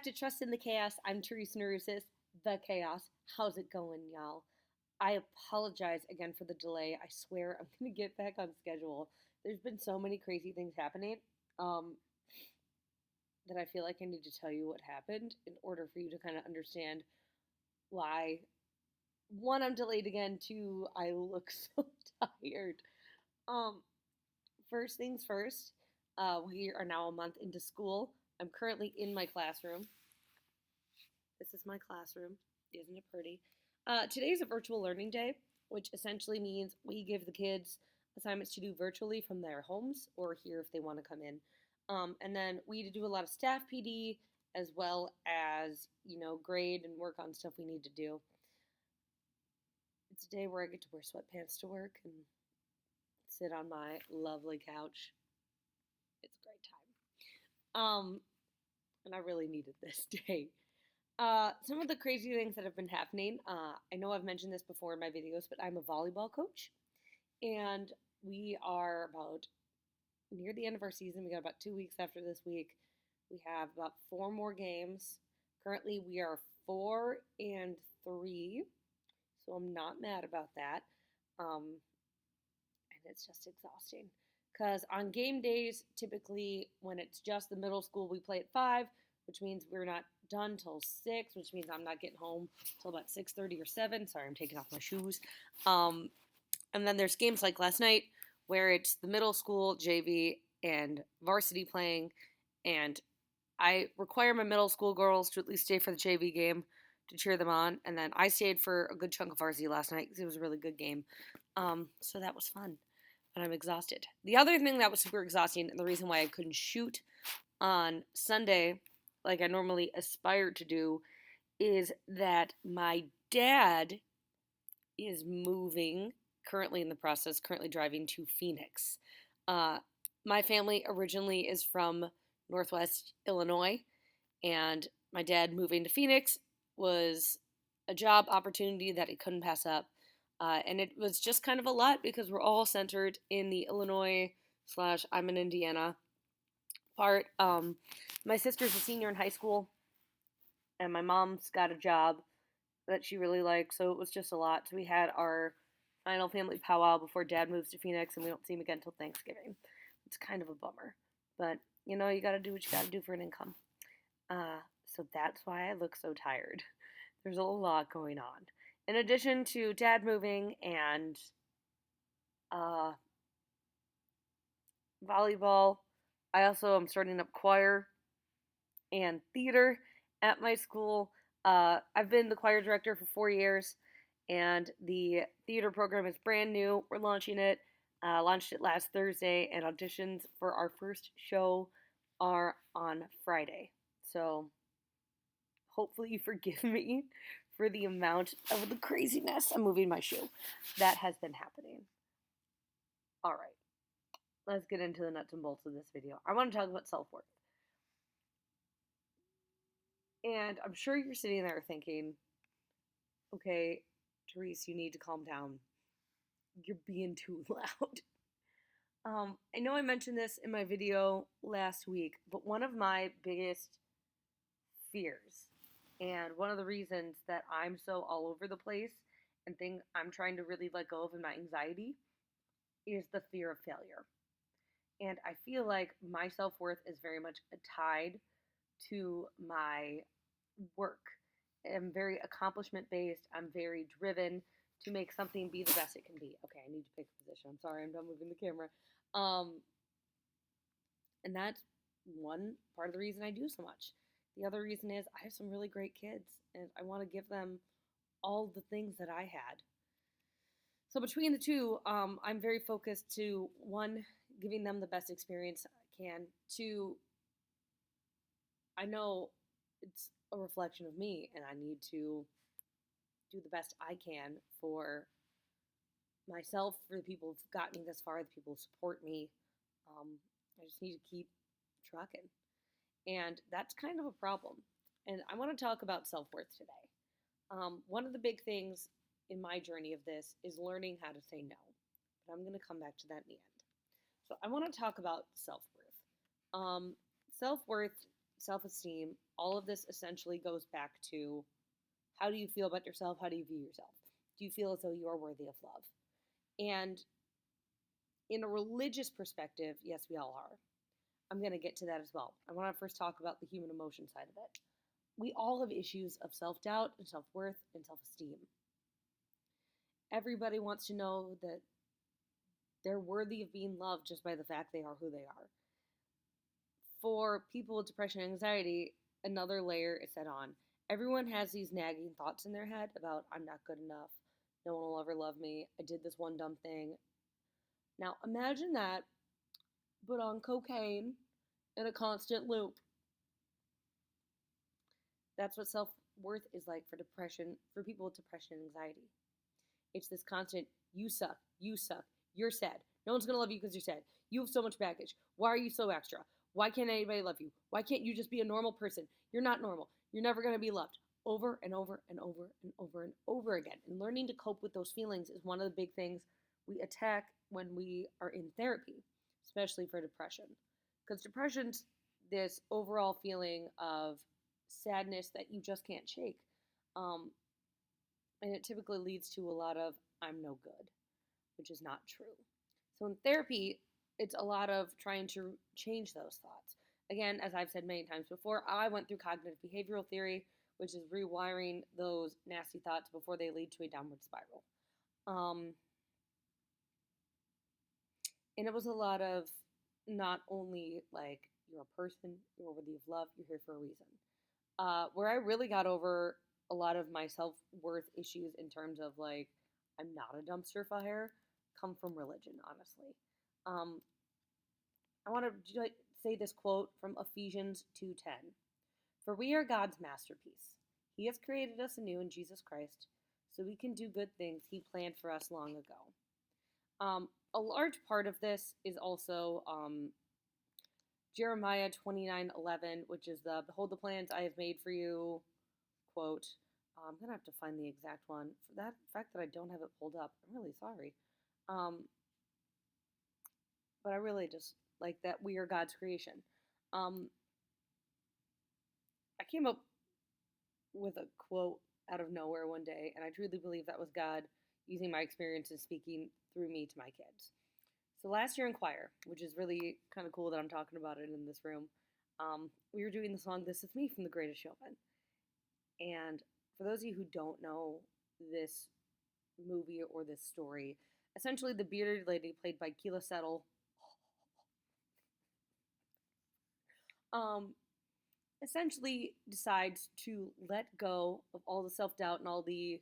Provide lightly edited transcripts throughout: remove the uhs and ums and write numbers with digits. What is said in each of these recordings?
to Trust in the Chaos. I'm Teresa Narusis, the Chaos. How's it going, y'all? I apologize again for the delay. I swear I'm going to get back on schedule. There's been so many crazy things happening um, that I feel like I need to tell you what happened in order for you to kind of understand why, one, I'm delayed again, two, I look so tired. Um, First things first, we are now a month into school. I'm currently in my classroom. This is my classroom. Isn't it pretty? Today is a virtual learning day, which essentially means we give the kids assignments to do virtually from their homes or here if they want to come in. And then we do a lot of staff PD as well as, grade and work on stuff we need to do. It's a day where I get to wear sweatpants to work and sit on my lovely couch. It's a great time. And I really needed this day. Some of the crazy things that have been happening. I know I've mentioned this before in my videos, but I'm a volleyball coach, and we are about near the end of our season. We got about 2 weeks after this week. We have about 4 more games. Currently, we are 4-3, so I'm not mad about that. And it's just exhausting because on game days, typically when it's just the middle school, we play at 5, which means we're not done till 6, which means I'm not getting home till about 6:30 or 7. Sorry, I'm taking off my shoes. And then there's games like last night where it's the middle school, JV, and varsity playing, and I require my middle school girls to at least stay for the JV game to cheer them on, and then I stayed for a good chunk of varsity last night because it was a really good game. So that was fun, but I'm exhausted. The other thing that was super exhausting, and the reason why I couldn't shoot on Sunday like I normally aspire to do, is that my dad is moving, currently in the process, currently driving to Phoenix. My family originally is from Northwest Illinois, and my dad moving to Phoenix was a job opportunity that he couldn't pass up. And it was just kind of a lot because we're all centered in the Illinois / I'm in Indiana part. My sister's a senior in high school, and my mom's got a job that she really likes, so it was just a lot. So we had our final family powwow before Dad moves to Phoenix, and we don't see him again until Thanksgiving. It's kind of a bummer, but you gotta do what you gotta do for an income. So that's why I look so tired. There's a lot going on. In addition to Dad moving and volleyball, I also am starting up choir and theater at my school. I've been the choir director for 4 years, and the theater program is brand new. We're launching it. Launched it last Thursday, and auditions for our first show are on Friday. So hopefully you forgive me for the amount of the craziness. I'm moving my shoe. That has been happening. All right, let's get into the nuts and bolts of this video. I want to talk about self-worth. And I'm sure you're sitting there thinking, okay, Therese, you need to calm down. You're being too loud. I know I mentioned this in my video last week, but one of my biggest fears, and one of the reasons that I'm so all over the place and think I'm trying to really let go of in my anxiety, is the fear of failure. And I feel like my self-worth is very much tied to my work. I'm very accomplishment based. I'm very driven to make something be the best it can be. Okay, I need to pick a position. I'm sorry, I'm done moving the camera. And that's one part of the reason I do so much. The other reason is I have some really great kids, and I want to give them all the things that I had. So between the two, I'm very focused to, one, giving them the best experience I can. Two, I know it's a reflection of me, and I need to do the best I can for myself, for the people who've gotten me this far, the people who support me. I just need to keep trucking. And that's kind of a problem. And I want to talk about self-worth today. One of the big things in my journey of this is learning how to say no. But I'm going to come back to that in the end. So I want to talk about self-worth. Self-worth self-esteem, all of this essentially goes back to how do you feel about yourself? How do you view yourself? Do you feel as though you are worthy of love? And in a religious perspective, yes, we all are. I'm going to get to that as well. I want to first talk about the human emotion side of it. We all have issues of self-doubt and self-worth and self-esteem. Everybody wants to know that they're worthy of being loved just by the fact they are who they are. For people with depression and anxiety, another layer is set on. Everyone has these nagging thoughts in their head about, I'm not good enough, no one will ever love me, I did this one dumb thing. Now imagine that, but on cocaine in a constant loop. That's what self-worth is like for depression, for people with depression and anxiety. It's this constant, you suck, you're sad. No one's going to love you because you're sad. You have so much baggage. Why are you so extra? Why can't anybody love you? Why can't you just be a normal person? You're not normal. You're never going to be loved. Over and over and over and over and over again. And learning to cope with those feelings is one of the big things we attack when we are in therapy, especially for depression. Because depression's this overall feeling of sadness that you just can't shake. And it typically leads to a lot of, I'm no good, which is not true. So in therapy, it's a lot of trying to change those thoughts. Again, as I've said many times before, I went through cognitive behavioral theory, which is rewiring those nasty thoughts before they lead to a downward spiral. And it was a lot of not only like, you're a person, you're worthy of love, you're here for a reason. Where I really got over a lot of my self-worth issues in terms of like, I'm not a dumpster fire, come from religion, honestly. I want to say this quote from Ephesians 2:10. For we are God's masterpiece. He has created us anew in Jesus Christ so we can do good things he planned for us long ago. A large part of this is also Jeremiah 29:11, which is the behold the plans I have made for you quote. I'm going to have to find the exact one. For that fact that I don't have it pulled up, I'm really sorry. But I really just like that we are God's creation. I came up with a quote out of nowhere one day, and I truly believe that was God using my experiences speaking through me to my kids. So last year in choir, which is really kind of cool that I'm talking about it in this room, we were doing the song This Is Me from The Greatest Showman. And for those of you who don't know this movie or this story, essentially the bearded lady played by Keela Settle essentially decides to let go of all the self-doubt and all the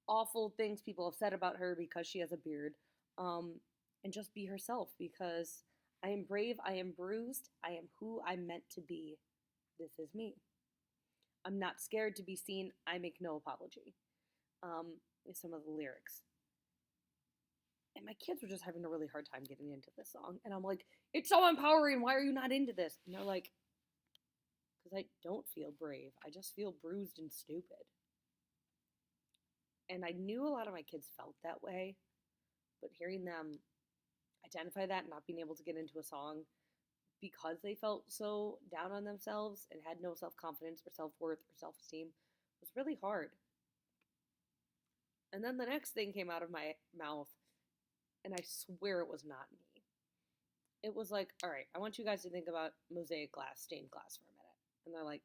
awful things people have said about her because she has a beard, and just be herself, because I am brave, I am bruised, I am who I'm meant to be. This is me. I'm not scared to be seen, I make no apology, is some of the lyrics. And my kids were just having a really hard time getting into this song. And I'm like, it's so empowering, why are you not into this? And they're like, because I don't feel brave. I just feel bruised and stupid. And I knew a lot of my kids felt that way, but hearing them identify that and not being able to get into a song because they felt so down on themselves and had no self-confidence or self-worth or self-esteem was really hard. And then the next thing came out of my mouth, and I swear it was not me. It was like, all right, I want you guys to think about mosaic glass, stained glass for a minute. And they're like,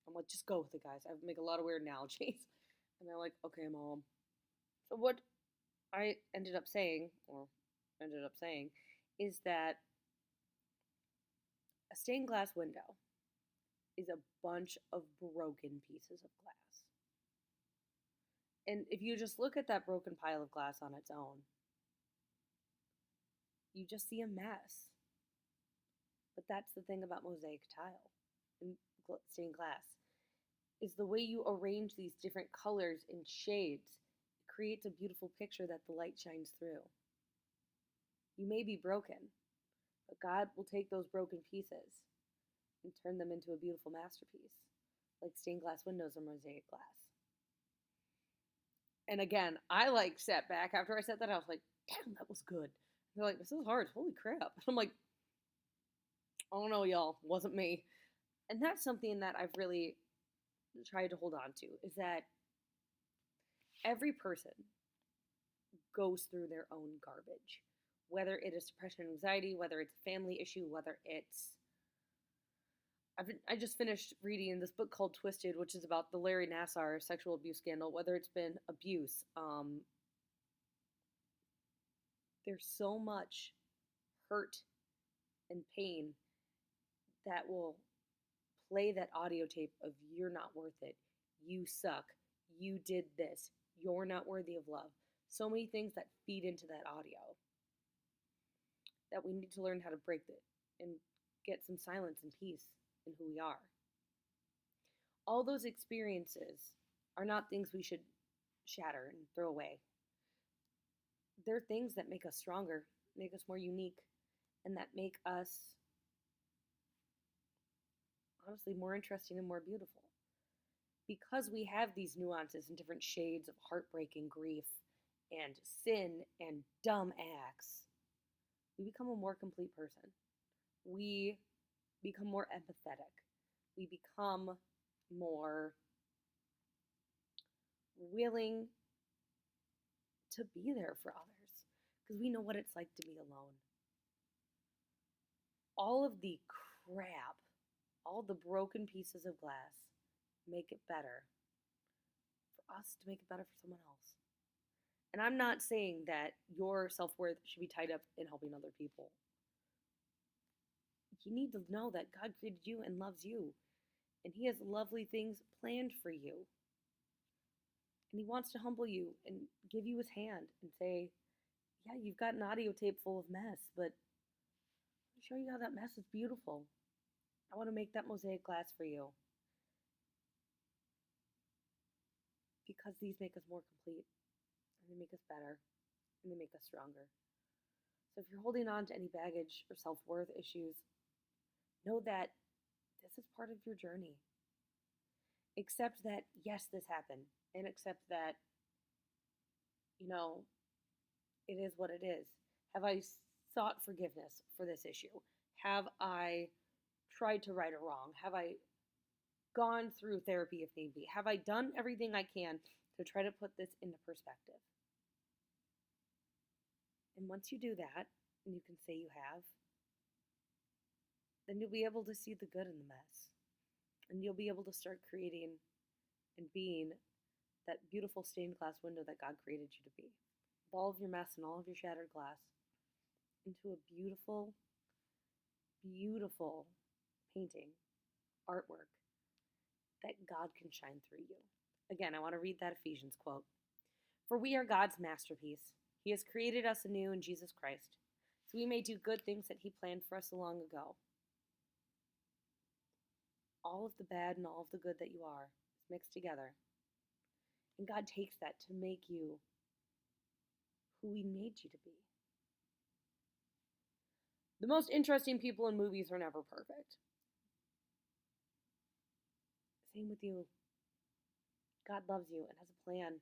I'm like, just go with it, guys. I make a lot of weird analogies. And they're like, okay, Mom. So what I ended up saying is that a stained glass window is a bunch of broken pieces of glass. And if you just look at that broken pile of glass on its own, you just see a mess. But that's the thing about mosaic tile and stained glass, is the way you arrange these different colors and shades creates a beautiful picture that the light shines through. You may be broken, but God will take those broken pieces and turn them into a beautiful masterpiece, like stained glass windows or mosaic glass. And again, I sat back after I said that. I was like, damn, that was good. And they're like, this is hard. Holy crap. I'm like, Oh no, y'all, wasn't me. And that's something that I've really tried to hold on to is that every person goes through their own garbage. Whether it is depression and anxiety, whether it's a family issue, whether it's I just finished reading this book called Twisted, which is about the Larry Nassar sexual abuse scandal. Whether it's been abuse, there's so much hurt and pain that will play that audio tape of "you're not worth it, you suck, you did this, you're not worthy of love." So many things that feed into that audio that we need to learn how to break it and get some silence and peace in who we are. All those experiences are not things we should shatter and throw away. They're things that make us stronger, make us more unique, and that make us honestly more interesting and more beautiful. Because we have these nuances and different shades of heartbreak and grief and sin and dumb acts, we become a more complete person. We become more empathetic. We become more willing to be there for others because we know what it's like to be alone. All of the crap, all the broken pieces of glass make it better for us to make it better for someone else. And I'm not saying that your self-worth should be tied up in helping other people. You need to know that God created you and loves you. And He has lovely things planned for you. And He wants to humble you and give you His hand and say, yeah, you've got an audio tape full of mess, but I'll show you how that mess is beautiful. I want to make that mosaic glass for you. Because these make us more complete, and they make us better, and they make us stronger. So if you're holding on to any baggage or self-worth issues, know that this is part of your journey. Accept that, yes, this happened, and accept that, it is what it is. Have I sought forgiveness for this issue? Have I tried to right a wrong? Have I gone through therapy if need be? Have I done everything I can to try to put this into perspective? And once you do that, and you can say you have, then you'll be able to see the good in the mess. And you'll be able to start creating and being that beautiful stained glass window that God created you to be. With all of your mess and all of your shattered glass into a beautiful, beautiful painting, artwork that God can shine through you. Again, I want to read that Ephesians quote. For we are God's masterpiece. He has created us anew in Jesus Christ, so we may do good things that He planned for us long ago. All of the bad and all of the good that you are is mixed together. And God takes that to make you who He made you to be. The most interesting people in movies are never perfect. Same with you. God loves you and has a plan.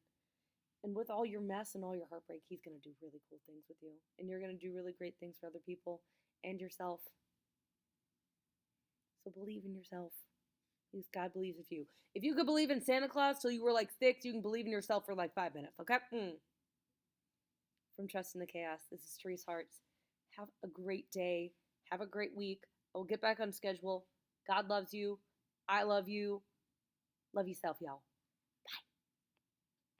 And with all your mess and all your heartbreak, He's going to do really cool things with you. And you're going to do really great things for other people and yourself. So believe in yourself. Because God believes in you. If you could believe in Santa Claus till you were like 6, you can believe in yourself for like 5 minutes, okay? From Trust in the Chaos, this is Therese Hartz. Have a great day. Have a great week. I'll get back on schedule. God loves you. I love you. Love yourself, y'all.